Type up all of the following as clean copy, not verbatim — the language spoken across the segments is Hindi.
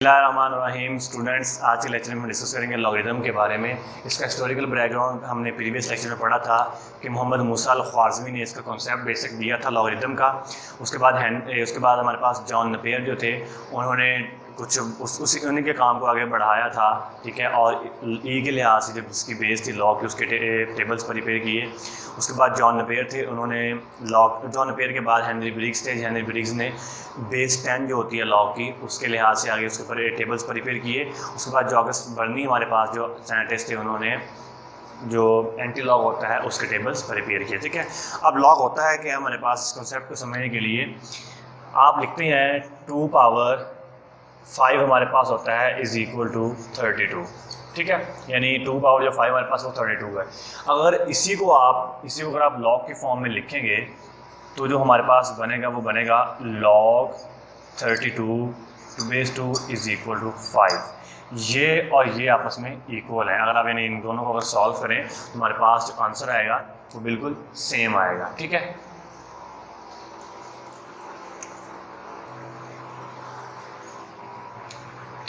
बिस्मिल्लाहिर्रहमानिर्रहीम। स्टूडेंट्स, आज के लेक्चर में डिस्कस करेंगे लॉगरिदम के बारे में। इसका हिस्टोरिकल बैकग्राउंड हमने प्रीवियस लेक्चर में पढ़ा था कि मोहम्मद मूसा अल-ख्वारिज़मी ने इसका कॉन्सेप्ट बेसिक दिया था लॉगरिदम का। उसके बाद हमारे पास जॉन नेपियर जो थे, उन्होंने कुछ उन्हीं के काम को आगे बढ़ाया था, ठीक है। और ई के लिहाज से जब उसकी बेस थी लॉ की, उसके टेबल्स प्रिपेयर किए। उसके बाद जॉन नेपियर थे, उन्होंने जॉन नेपियर के बाद हेनरी ब्रिग्स थे। हेनरी ब्रिग्स ने बेस 10 जो होती है लॉ की, उसके लिहाज से आगे उसके ऊपर टेबल्स प्रिपेयर किए। उसके बाद जॉगस बर्नी हमारे पास जो साइंटिस्ट थे, उन्होंने जो एंटी लॉग होता है उसके टेबल्स प्रिपेयर किए, ठीक है। अब लॉग होता है कि हमारे पास इस कॉन्सेप्ट को समझने के लिए आप लिखते हैं 2 पावर 5 हमारे पास होता है इज़ इक्वल टू 32, ठीक है। यानी 2 पावर जो 5 हमारे पास वो 32 है। अगर इसी को अगर आप लॉग की फॉर्म में लिखेंगे तो जो हमारे पास बनेगा वो बनेगा log 32 base 2 is equal to 5। ये और ये आपस में इक्वल है। अगर आप यानी इन दोनों को अगर सॉल्व करें तो हमारे पास जो आंसर आएगा वो बिल्कुल सेम आएगा, ठीक है।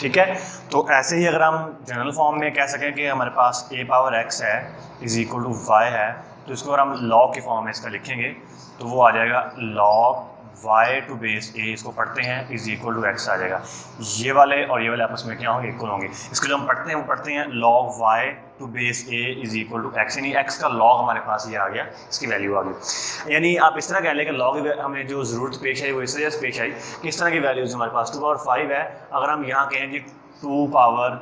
ठीक है, तो ऐसे ही अगर हम जनरल फॉर्म में कह सकें कि हमारे पास a पावर x है इज़ इक्वल टू y है, तो इसको अगर हम लॉग की फॉर्म में इसका लिखेंगे तो वो आ जाएगा log y to base a, इसको पढ़ते हैं इज़ इक्वल टू x आ जाएगा। ये वाले और ये वाले आपस में क्या होंगे, इक्वल होंगे। इसको जो हम पढ़ते हैं वो पढ़ते हैं log y to base a is equal to x, यानी x का लॉग हमारे पास ये आ गया, इसकी वैल्यू आ गई। यानी आप इस तरह कह लें कि लॉग हमें जो ज़रूरत पेश आई वो इस वजह से पेश आई कि इस तरह की वैल्यूज़ हमारे पास 2 पावर 5 है। अगर हम यहाँ कहें जी 2 पावर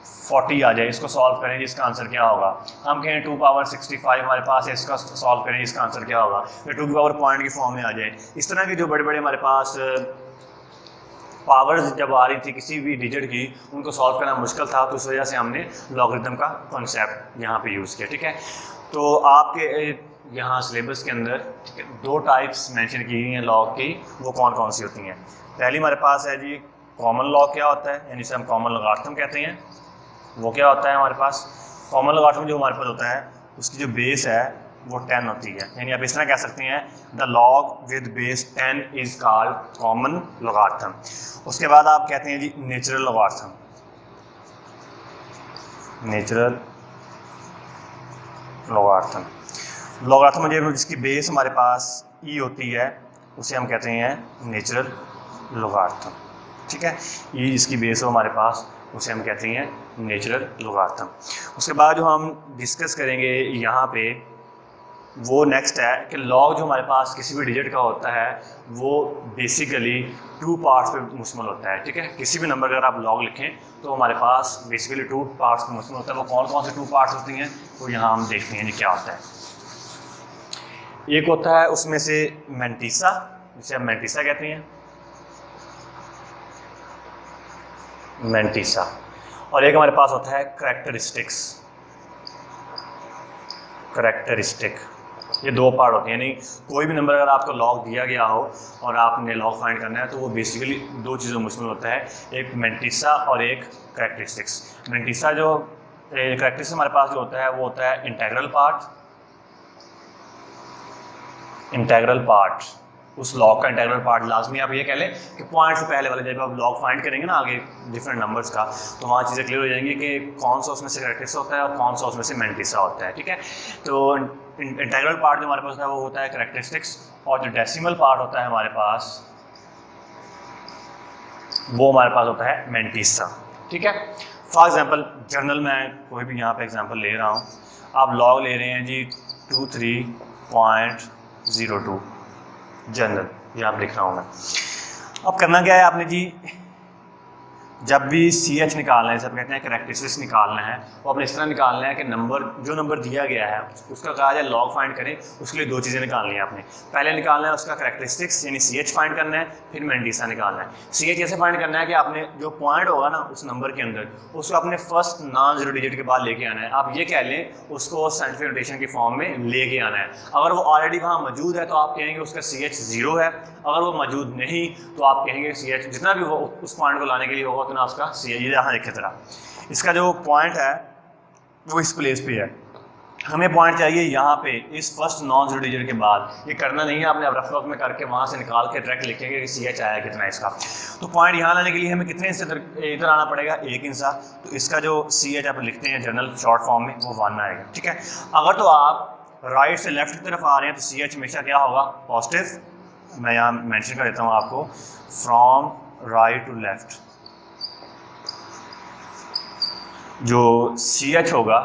40 आ जाए, इसको सॉल्व करें जिसका आंसर क्या होगा। हम कहें 2 पावर 65 हमारे पास है, इसका सॉल्व करें इसका आंसर क्या होगा। फिर 2 की पावर पॉइंट की फॉर्म में आ जाए। इस तरह के जो बड़े बड़े हमारे पास पावर्स जब आ रही थी किसी भी डिजिट की, उनको सॉल्व करना मुश्किल था, तो इस वजह से हमने लॉगरिथम का कॉन्सेप्ट यहाँ पे यूज़ किया, ठीक है। तो आपके यहाँ सिलेबस के अंदर 2 टाइप्स मेंशन की गई हैं लॉग की। वो कौन कौन सी होती हैं? पहली हमारे पास है जी कॉमन लॉग। क्या होता है, यानी इसे हम कॉमन लॉगरिथम कहते हैं। वो क्या होता है हमारे पास कॉमन लॉगरिथम जो हमारे पास होता है उसकी जो बेस है वो 10 होती है। यानी आप इस तरह कह सकते हैं the log with base 10 is called common logarithm. उसके बाद आप कहते हैं जी नेचुरल लॉगरिथम। नेचुरल लॉगरिथम जो जिसकी बेस हमारे पास ई होती है उसे हम कहते हैं नेचुरल लॉगरिथम, ठीक है। ये जिसकी बेस हो हमारे पास उसे हम कहते हैं नेचुरल लॉगरिथम। उसके बाद जो हम डिस्कस करेंगे यहाँ पे वो नेक्स्ट है कि लॉग जो हमारे पास किसी भी डिजिट का होता है वो बेसिकली 2 पार्ट्स पे मुश्तमिल होता है, ठीक है। किसी भी नंबर का अगर आप लॉग लिखें तो हमारे पास बेसिकली 2 पार्ट्स पे मुश्तमिल होता है। वो कौन कौन से 2 पार्ट्स होती हैं वो यहाँ हम देखते हैं जी क्या होता है। एक होता है उसमें से मैंटिसा, जिसे हम मैंटिसा कहते हैं, मैंटिसा। और एक हमारे पास होता है करैक्टरिस्टिक। ये 2 पार्ट होते हैं। यानी कोई भी नंबर अगर आपको लॉग दिया गया हो और आपने लॉग फाइंड करना है तो वो बेसिकली 2 चीज़ों में मुश्तमिल होता है, एक मैंटिसा और एक करैक्टरिस्टिक्स। मैंटिसा जो करैक्टरिस्टिक्स हमारे पास जो होता है वो होता है इंटेग्रल पार्ट। उस लॉग का इंटेग्रल पार्ट लाजमी आप ये कह लें कि पॉइंट से पहले वाले जब आप लॉग फाइंड करेंगे ना आगे डिफरेंट नंबर्स का, तो वहाँ चीज़ें क्लियर हो जाएंगी कि कौन सा उसमें से करैक्टरिस्टिक्स होता है और कौन सा उसमें से मैंटिसा होता है, ठीक है। तो इंटेग्रल पार्ट जो हमारे पास है वो होता है करैक्टरिस्टिक्स, और जो डेसिमल पार्ट होता है हमारे पास वो हमारे पास होता है मैंटिसा, ठीक है। फॉर एग्जाम्पल जनरल मैं कोई भी यहाँ पे एग्जाम्पल ले रहा हूँ। आप लॉग ले रहे हैं जी 23.02 जनरल, ये आप लिख रहा हूँ मैं। अब करना क्या है आपने जी, जब भी CH निकालना है, सब कहते हैं करैक्टरिस्टिक्स निकालना है, वो अपने इस तरह निकालना है कि जो नंबर दिया गया है उसका कहा जाए लॉग फाइंड करें। उसके लिए 2 चीज़ें निकालनी है आपने। पहले निकालना है उसका करैक्टरिस्टिक्स यानी CH फाइंड करना है, फिर मैंटिसा निकालना है। CH ऐसे फाइंड करना है कि आपने जो पॉइंट होगा ना उस नंबर के अंदर उसको अपने फर्स्ट नॉन जीरो डिजिट के बाद लेके आना है। आप ये कह लें उसको साइंटिफिक नोटेशन की फॉर्म में लेके आना है। अगर वो ऑलरेडी वहाँ मौजूद है तो आप कहेंगे उसका CH 0 है। अगर वो मौजूद नहीं तो आप कहेंगे CH जितना भी वो उस पॉइंट को लाने के लिए होगा उतना उसका CH। यहाँ देखे तरह इसका जो पॉइंट है वो इस प्लेस पे है, हमें पॉइंट चाहिए यहाँ पे इस फर्स्ट नॉन जीरो डिजिट के बाद। ये करना नहीं है आपने, अब रफ वर्क में करके वहाँ से निकाल के डायरेक्ट लिखेंगे कि सी एच आया कितना इसका। तो पॉइंट यहाँ लाने के लिए हमें कितने हिस्से इधर आना पड़ेगा, एक हिस्सा। तो इसका जो सी एच आप लिखते हैं जनरल शॉर्ट फॉर्म में वो 1 आएगा, ठीक है। अगर तो आप राइट से लेफ्ट की तरफ आ रहे हैं तो सी एच हमेशा क्या होगा, पॉजिटिव। मैं यहाँ मेंशन कर देता हूँ आपको, फ्रॉम राइट टू लेफ्ट जो सी एच होगा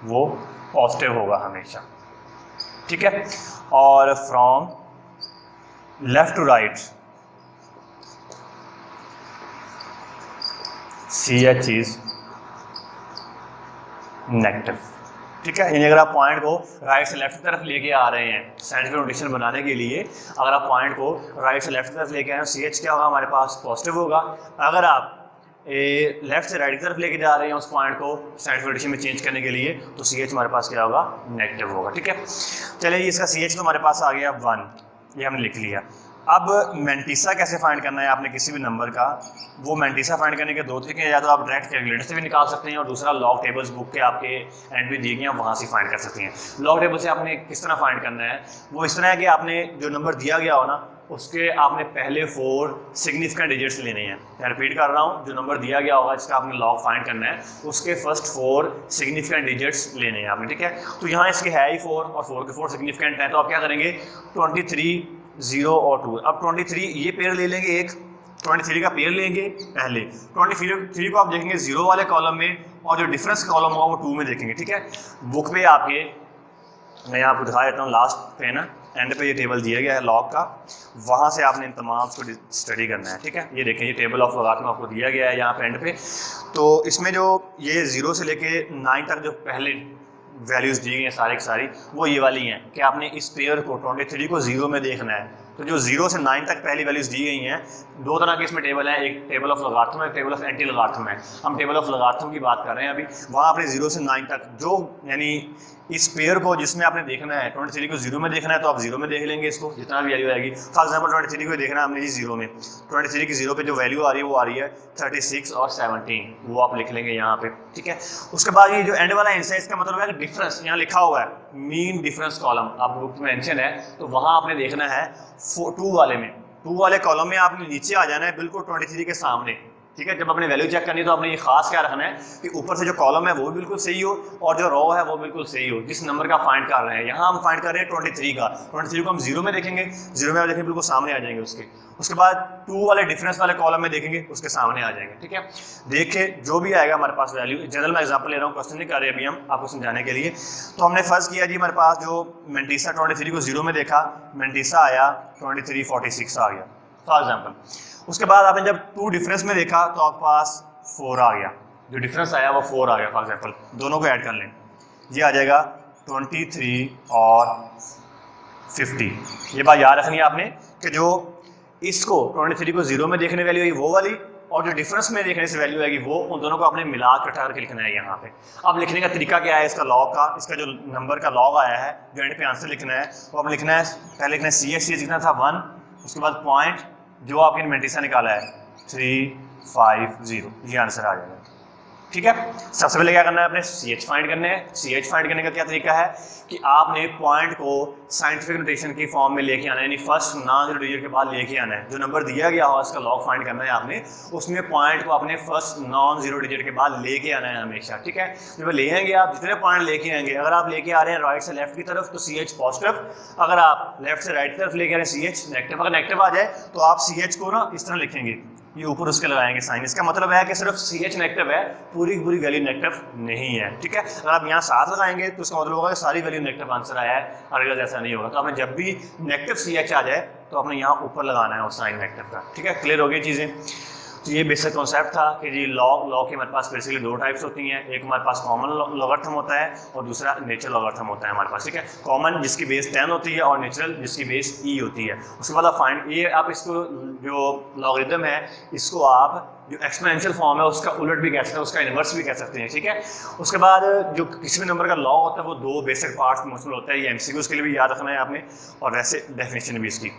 वो पॉजिटिव होगा हमेशा, ठीक है। और from left to right C H is negative, ठीक है। यानी अगर आप पॉइंट को राइट से लेफ्ट की तरफ लेके आ रहे हैं साइंटिफिक नोटेशन बनाने के लिए, अगर आप पॉइंट को राइट से लेफ्ट की तरफ लेके आए हैं सी एच क्या होगा हमारे पास, पॉजिटिव होगा। अगर आप लेफ्ट से राइट की तरफ लेके जा रहे हैं उस पॉइंट को साइंटिफिक नोटेशन में चेंज करने के लिए, तो सी एच हमारे पास क्या होगा, नेगेटिव होगा, ठीक है। चलिए इसका सी एच तो हमारे पास आ गया 1, ये हमने लिख लिया। अब मैंटिसा कैसे फाइंड करना है आपने किसी भी नंबर का, वो मैंटिसा फाइंड करने के 2 तरीके हैं। या तो आप डायरेक्ट कैलकुलेटर से भी निकाल सकते हैं और दूसरा लॉग टेबल्स बुक के आपके एंड भी दिए गए हैं वहाँ से फाइंड कर सकते हैं। लॉग टेबल से आपने किस तरह फाइंड करना है, वो इस तरह है कि आपने जो नंबर दिया गया हो ना उसके आपने पहले 4 सिग्निफिकेंट डिजिट्स लेने हैं। मैं रिपीट कर रहा हूँ, जो नंबर दिया गया होगा जिसका आपने लॉग फाइंड करना है उसके फर्स्ट 4 सिग्निफिकेंट डिजिट्स लेने हैं आपने, ठीक है। तो यहाँ इसके है ही 4 और 4 के 4 सिग्निफिकेंट हैं, तो आप क्या करेंगे 23, 0 और 2। अब 23 ये पेयर ले लेंगे, एक 23 का पेयर लेंगे पहले। 23 को आप देखेंगे 0 वाले कॉलम में और जो डिफरेंस कॉलम होगा वो 2 में देखेंगे, ठीक है। बुक पे आपके मैं यहाँ आपको दिखा देता हूँ, लास्ट पे ना एंड पे ये टेबल दिया गया है लॉग का, वहाँ से आपने इन तमाम को स्टडी करना है, ठीक है। ये देखें ये टेबल ऑफ लॉगारिथम आपको दिया गया है यहाँ पे एंड पे। तो इसमें जो ये 0 से लेके 9 तक जो पहले वैल्यूज़ दी गई हैं सारी की सारी वो ये वाली हैं कि आपने इस पेयर को 23 को 0 में देखना है। तो जो 0 से 9 तक पहली वैल्यूज़ दी गई हैं, 2 तरह के इसमें टेबल हैं, एक टेबल ऑफ लॉगारिथम है, एक टेबल ऑफ एंटी लॉगारिथम है। हम टेबल ऑफ लॉगारिथम की बात कर रहे हैं अभी। वहाँ आपने 0 से 9 तक जो यानी इस पेयर को जिसमें आपने देखना है 23 को 0 में देखना है तो आप 0 में देख लेंगे इसको जितना भी वैल्यू आएगी। फॉर एग्जांपल 23 को देखना है हमने जी 0 में, 23 की 0 पे जो वैल्यू आ रही है वो आ रही है 36 और 17, वो आप लिख लेंगे यहाँ पे, ठीक है। उसके बाद ये जो एंड वाला हिस्सा है इसका मतलब है कि डिफरेंस, यहाँ लिखा हुआ है मीन डिफरेंस कॉलम, आप बुक में मेंशन है, तो वहाँ आपने देखना है 2 वाले में, 2 वाले कॉलम में आपने नीचे आ जाना है बिल्कुल 23 के सामने, ठीक है। जब आपने वैल्यू चेक करनी है तो आपने ये खास क्या रखना है कि ऊपर से जो कॉलम है वो भी बिल्कुल सही हो और जो रो है वो बिल्कुल सही हो जिस नंबर का फाइंड कर रहे हैं। यहाँ हम फाइंड कर रहे हैं 23 का, 23 को हम 0 में देखेंगे, 0 में आप देखेंगे बिल्कुल सामने आ जाएंगे उसके बाद 2 वाले डिफरेंस वाले कॉलम में देखेंगे उसके सामने आ जाएंगे, ठीक है। देखिए जो भी आएगा हमारे पास वैल्यू, जनरल मैं एग्जांपल ले रहा हूँ, क्वेश्चन नहीं कर रहे अभी हम आपको समझाने के लिए। तो हमने फर्ज किया जी हमारे पास जो मैंटिसा 23 को 0 में देखा, मैंटिसा आया 2346 आ गया फॉर एग्जाम्पल। उसके बाद आपने जब 2 डिफरेंस में देखा तो आपके पास 4 आ गया, जो डिफरेंस आया वो 4 आ गया फॉर एग्जाम्पल। दोनों को ऐड कर लें, ये आ जाएगा 23 और 50। ये बात याद रखनी है आपने कि जो इसको 23 को 0 में देखने वैल्यू आई वो वाली और जो डिफरेंस में देखने से वैल्यू आएगी वो, उन दोनों को आपने मिला कर करके लिखना है यहाँ पे। अब लिखने का तरीका क्या है इसका लॉग का, इसका जो नंबर का लॉग आया है जो एंड पे आंसर लिखना है वो आपने लिखना है, पहले लिखना है सी एच लिखना था 1, उसके बाद पॉइंट जो आपने मैंटिसा निकाला है 350, ये आंसर आ जाएगा, ठीक है। सबसे पहले क्या करना है आपने सी एच फाइंड करना है। सी एच फाइंड करने का क्या तरीका है कि आपने पॉइंट को साइंटिफिक नोटेशन की फॉर्म में लेके आना है, यानी फर्स्ट नॉन जीरो डिजिट के बाद लेके आना है। जो नंबर दिया गया हो उसका लॉग फाइंड करना है आपने, उसमें पॉइंट को अपने फर्स्ट नॉन जीरो डिजिट के बाद लेके आना है हमेशा, ठीक है। जब ले आएंगे आप जितने पॉइंट लेके आएंगे, अगर आप लेके आ रहे हैं राइट से लेफ्ट की तरफ तो सी एच पॉजिटिव, अगर आप लेफ्ट से राइट की तरफ लेके आ रहे हैं सी एच नेगेटिव। अगर नेगेटिव आ जाए तो आप सी एच को ना इस तरह लिखेंगे, ये ऊपर उसके लगाएंगे साइन। इसका मतलब है कि सिर्फ सी एच नेगेटिव है, पूरी की पूरी वैल्यू नेगेटिव नहीं है, ठीक है। अगर आप यहाँ 7 लगाएंगे तो इसका मतलब होगा कि सारी वैल्यू नेगेटिव आंसर आया है, अगर ऐसा नहीं होगा। तो आपने जब भी नेगेटिव सी एच आ जाए तो आपने यहाँ ऊपर लगाना है वो साइन नेगेटिव का, ठीक है। क्लियर हो गई चीज़ें। तो ये बेसिक कॉन्सेप्ट था कि जी लॉग की हमारे पास बेसिकली 2 टाइप्स होती हैं, एक हमारे पास कॉमन लॉगरिथम होता है और दूसरा नेचुरल लॉगरिथम होता है हमारे पास, ठीक है। कॉमन जिसकी बेस 10 होती है और नेचुरल जिसकी बेस ई होती है। उसके बाद आप फाइंड ये आप इसको जो लॉगरिथम है इसको आप जो एक्सपोनेंशियल फॉर्म है उसका उलट भी कह सकते हैं, उसका इन्वर्स भी कह सकते हैं, ठीक है। उसके बाद जो किसी भी नंबर का लॉग होता है वो 2 बेसिक पार्ट्स में मुश्तमिल होता है। ये एमसीक्यूज़ के लिए भी याद रखना है आपने और वैसे डेफिनेशन भी इसकी,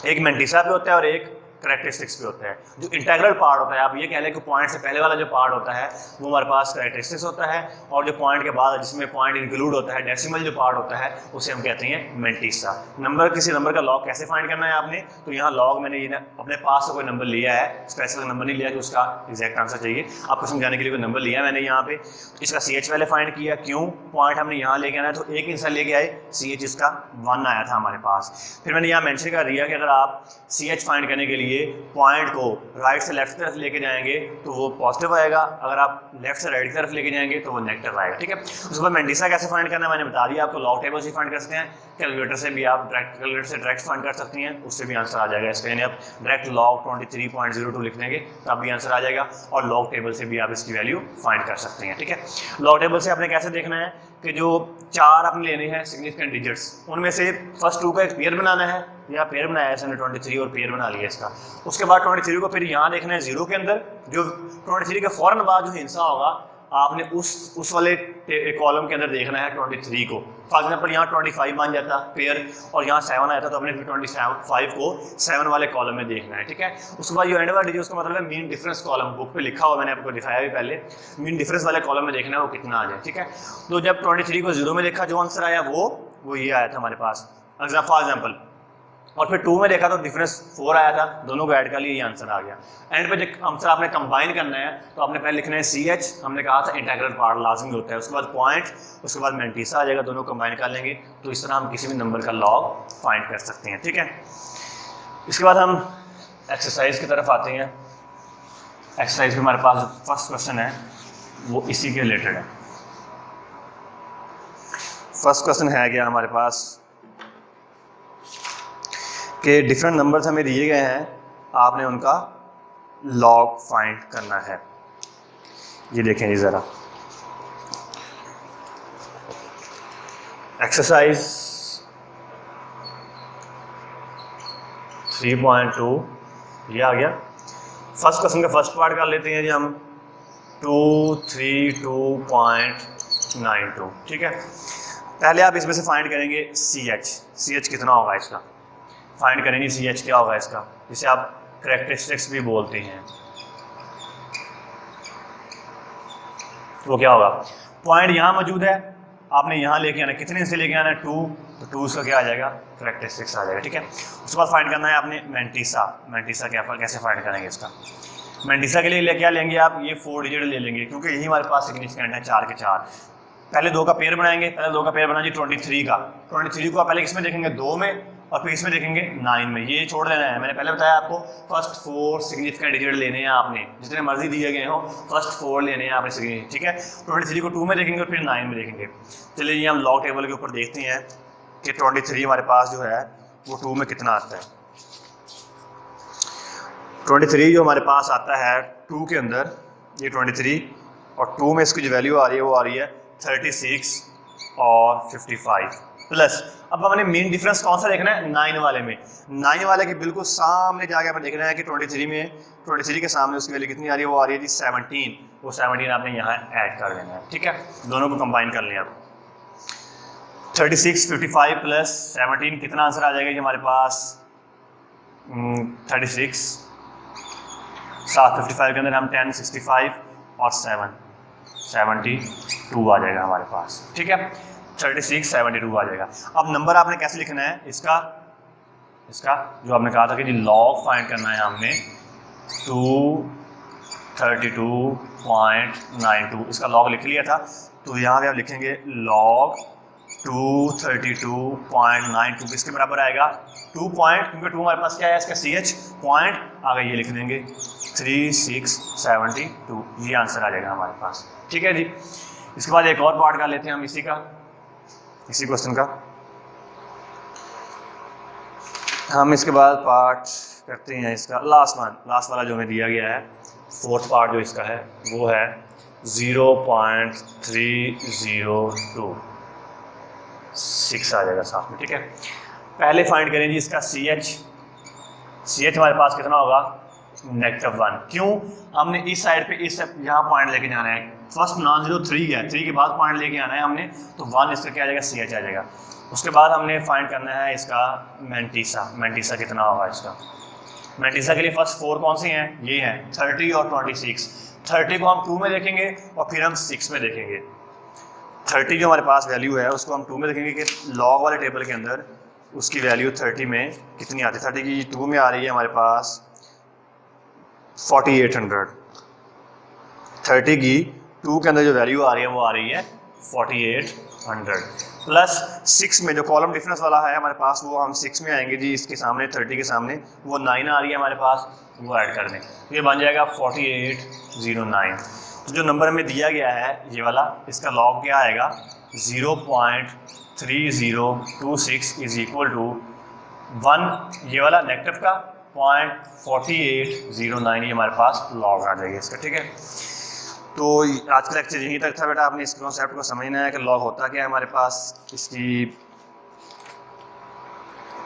एक मैंटिसा पे होता है और एक करैक्टरिस्टिक्स भी होता है। जो इंटीग्रल पार्ट होता है, आप ये कह लें कि पॉइंट से पहले वाला जो पार्ट होता है वो हमारे पास करैक्टरिस्टिक्स होता है, और जो पॉइंट के बाद जिसमें पॉइंट इंक्लूड होता है, डेसिमल जो पार्ट होता है, उसे हम कहते हैं मैंटिसा। नंबर, किसी नंबर का लॉग कैसे फाइंड करना है आपने, तो यहाँ लॉग मैंने ये अपने पास से कोई नंबर लिया है, स्पेसिफिक नंबर नहीं लिया कि उसका एग्जैक्ट आंसर चाहिए, आपको समझाने के लिए कोई नंबर लिया मैंने यहाँ पे, इसका CH पहले फाइंड किया, क्यों, पॉइंट हमने यहाँ लेके आना है तो एक इंसान लेके आए, CH इसका 1 आया था हमारे पास। फिर मैंने यहाँ मेंशन कर दिया कि अगर आप CH फाइंड करने के लिए पॉइंट को राइट से लेफ्ट की तरफ लेके जाएंगे तो वो पॉजिटिव आएगा, अगर आप लेफ्ट से राइट की तरफ लेके जाएंगे तो वो नेगेटिव आएगा, ठीक है। उसके बाद मैंटिसा कैसे फाइंड करना है मैंने बता दिया आपको, लॉग टेबल से फाइंड कर सकते हैं, कैलकुलेटर से भी आप डायरेक्ट फाइंड कर सकती हैं, उससे भी आंसर आ जाएगा इसका, यानी आप डायरेक्ट लॉग 23.02 लिख देंगे तब भी आंसर आ जाएगा, और लॉग टेबल से भी आप इसकी वैल्यू फाइंड कर सकते हैं, ठीक है। लॉग टेबल से आपने कैसे देखना है कि जो 4 आपने लेने हैं सिग्निफिकेंट डिजिट्स, उनमें से फर्स्ट 2 का एक पेयर बनाना है, या पेयर बनाया है इसने 23 और पेयर बना लिया इसका। उसके बाद 23 को फिर यहाँ देखना है 0 के अंदर, जो 23 के फौरन बाद जो हिस्सा होगा आपने उस वाले कॉलम के अंदर देखना है 23 को। फॉर एग्जाम्पल यहाँ 25 बन जाता पेयर और यहाँ 7 आया था, तो अपने 25 को 7 वाले कॉलम में देखना है, ठीक है। उसके बाद जो एंड वाला डिजिट, उसका मतलब है मीन डिफरेंस कॉलम, बुक पे लिखा हुआ मैंने आपको दिखाया भी पहले, मीन डिफरेंस वाले कॉलम में देखना है वो कितना आ जाए, ठीक है। तो जब 23 को 0 में देखा, जो आंसर आया वो ये आया था हमारे पास फॉर एग्जाम्पल, और फिर 2 में देखा तो डिफरेंस 4 आया था, दोनों को ऐड कर लिया, ये आंसर आ गया। एंड पे जब आंसर आपने कंबाइन करना है तो आपने पहले लिखना है CH, हमने कहा था इंटीग्रल पार्ट लाजमी होता है, उसके बाद पॉइंट, उसके बाद मैंटिसा आ जाएगा, दोनों कंबाइन कर लेंगे, तो इस तरह हम किसी भी नंबर का लॉग फाइंड कर सकते हैं, ठीक है। इसके बाद हम एक्सरसाइज की तरफ आते हैं। एक्सरसाइज में हमारे पास फर्स्ट क्वेश्चन है वो इसी के रिलेटेड है। फर्स्ट क्वेश्चन है क्या हमारे पास कि डिफरेंट नंबर्स हमें दिए गए हैं, आपने उनका लॉग फाइंड करना है। ये देखें जी ज़रा, एक्सरसाइज 3.2 ये आ गया। फर्स्ट क्वेश्चन का फर्स्ट पार्ट कर लेते हैं जी हम, 232.92, ठीक है। पहले आप इसमें से फाइंड करेंगे CH कितना होगा इसका, फाइंड करेंगे CH क्या होगा इसका, जिसे आप करैक्टरिस्टिक्स भी बोलते हैं। वो क्या होगा, पॉइंट यहाँ मौजूद है, आपने यहाँ लेके आना है, कितने से लेके आना है 2, तो 2 उसका क्या आ जाएगा, करैक्टरिस्टिक्स आ जाएगा, ठीक है। उसके बाद फाइंड करना है आपने मैंटिसा क्या, कैसे फाइंड करेंगे इसका। मैंटिसा के लिए क्या लेंगे आप, ये 4 डिजिट ले लेंगे, क्योंकि यही हमारे पास सिग्निफिकेंट है 4 के 4। पहले 2 का पेयर बनाएंगे, पहले 2 का पेयर बनाएंगे 23 का, 23 को आप पहले किसमें देखेंगे, 2 में, और फिर इसमें देखेंगे 9 में, ये छोड़ देना है। मैंने पहले बताया आपको फर्स्ट 4 सिग्निफिकेंट डिजिट लेने हैं आपने, जितने मर्जी दिए गए हो फर्स्ट 4 लेने हैं आपने सिग्निफिकेंट, ठीक है। 23 को 2 में देखेंगे और फिर 9 में देखेंगे। चलिए ये हम लॉग टेबल के ऊपर देखते हैं कि 23 हमारे पास जो है वो 2 में कितना आता है। 23 जो हमारे पास आता है 2 के अंदर, ये 23 और 2 में इसकी जो वैल्यू आ रही है वो आ रही है 36 और 55 प्लस। अब हमने मेन डिफरेंस कौन सा देखना है, 9 वाले में। 9 वाले के बिल्कुल सामने जाके हमें देखना है कि 23 के सामने उसकी वैल्यू कितनी आ रही है, वो आ रही है जी 17। वो 17 आपने यहाँ ऐड कर देना है, ठीक है। दोनों को कंबाइन कर लिया। 36 55 प्लस 17 कितना आंसर आ जाएगा जी हमारे पास, 36 755 के अंदर हम 10 65 और 7 72 आ जाएगा हमारे पास, ठीक है। 36 72 आ जाएगा। अब नंबर आपने कैसे लिखना है इसका जो आपने कहा था कि जी लॉग फाइंड करना है हमने 232.92, इसका लॉग लिख लिया था, तो यहाँ पे आप लिखेंगे लॉग 232.92 किसके बराबर आएगा, 2 पॉइंट, क्योंकि 2 हमारे पास क्या है इसका CH पॉइंट आगे, ये लिख देंगे 3672, ये आंसर आ जाएगा हमारे पास, ठीक है जी। इसके बाद एक और पार्ट कर लेते हैं हम इसी क्वेश्चन का। हम इसके बाद पार्ट करते हैं इसका लास्ट वाला जो हमें दिया गया है, फोर्थ पार्ट जो इसका है वो है 0.3026 आ जाएगा साथ में, ठीक है। पहले फाइंड करें जी इसका CH हमारे पास कितना होगा, -1। क्यों, हमने इस साइड पे यहाँ पॉइंट लेके जाना है, फर्स्ट नॉन जीरो 3 है, 3 के बाद पॉइंट लेके आना है हमने, तो 1 इसका क्या आ जाएगा, CH आ जाएगा। उसके बाद हमने फाइंड करना है इसका मैंटिसा कितना होगा इसका, मैंटीसा के लिए फर्स्ट 4 कौन से हैं, ये हैं 30 और 26। 30 को हम 2 में देखेंगे और फिर हम 6 में देखेंगे। 30 जो हमारे पास वैल्यू है उसको हम 2 में देखेंगे कि लॉग वाले टेबल के अंदर उसकी वैल्यू 30 में कितनी आती है। 30 की 2 में आ रही है हमारे पास 4800। 30 की 2 के अंदर जो वैल्यू आ रही है वो आ रही है 4800 प्लस 6 में जो कॉलम डिफरेंस वाला है हमारे पास वो हम 6 में आएंगे जी, इसके सामने 30 के सामने वो 9 आ रही है हमारे पास, वो ऐड कर दें, ये बन जाएगा 4809। तो जो नंबर हमें दिया गया है ये वाला, इसका लॉग क्या आएगा 0.3026 इज इक्वल टू 1, ये वाला नेगेटिव का 0.4809 ये हमारे पास लॉग आ जाएगा इसका। ठीक है, तो आज का लेक्चर यहीं तक था बेटा। आपने इस कॉन्सेप्ट को समझना है कि लॉग होता क्या है हमारे पास, इसकी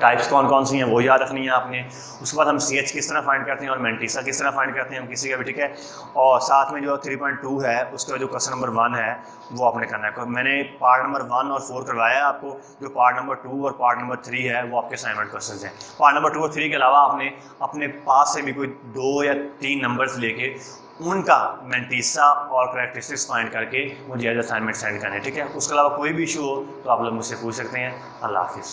टाइप्स कौन कौन सी हैं वो याद रखनी है आपने। उसके बाद हम CH किस तरह फाइंड करते हैं और मैंटीसा किस तरह फाइंड करते हैं हम किसी का भी। ठीक है, और साथ में जो 3.2 है उसका जो क्वेश्चन नंबर 1 है वो आपने करना है। मैंने पार्ट नंबर 1 और 4 करवाया है आपको, जो पार्ट नंबर 2 और पार्ट नंबर 3 है वो आपके असाइनमेंट क्वेश्चन हैं। पार्ट नंबर 2 और 3 के अलावा आपने अपने पास से भी कोई 2 या 3 नंबर्स लेके उनका मैंटीसा और करैक्टरिस्टिक्स फाइंड करके मुझे एज असाइनमेंट सेंड करने। ठीक है, उसके अलावा कोई भी इशू हो तो आप लोग मुझसे पूछ सकते हैं। अल्लाह हाफिज़।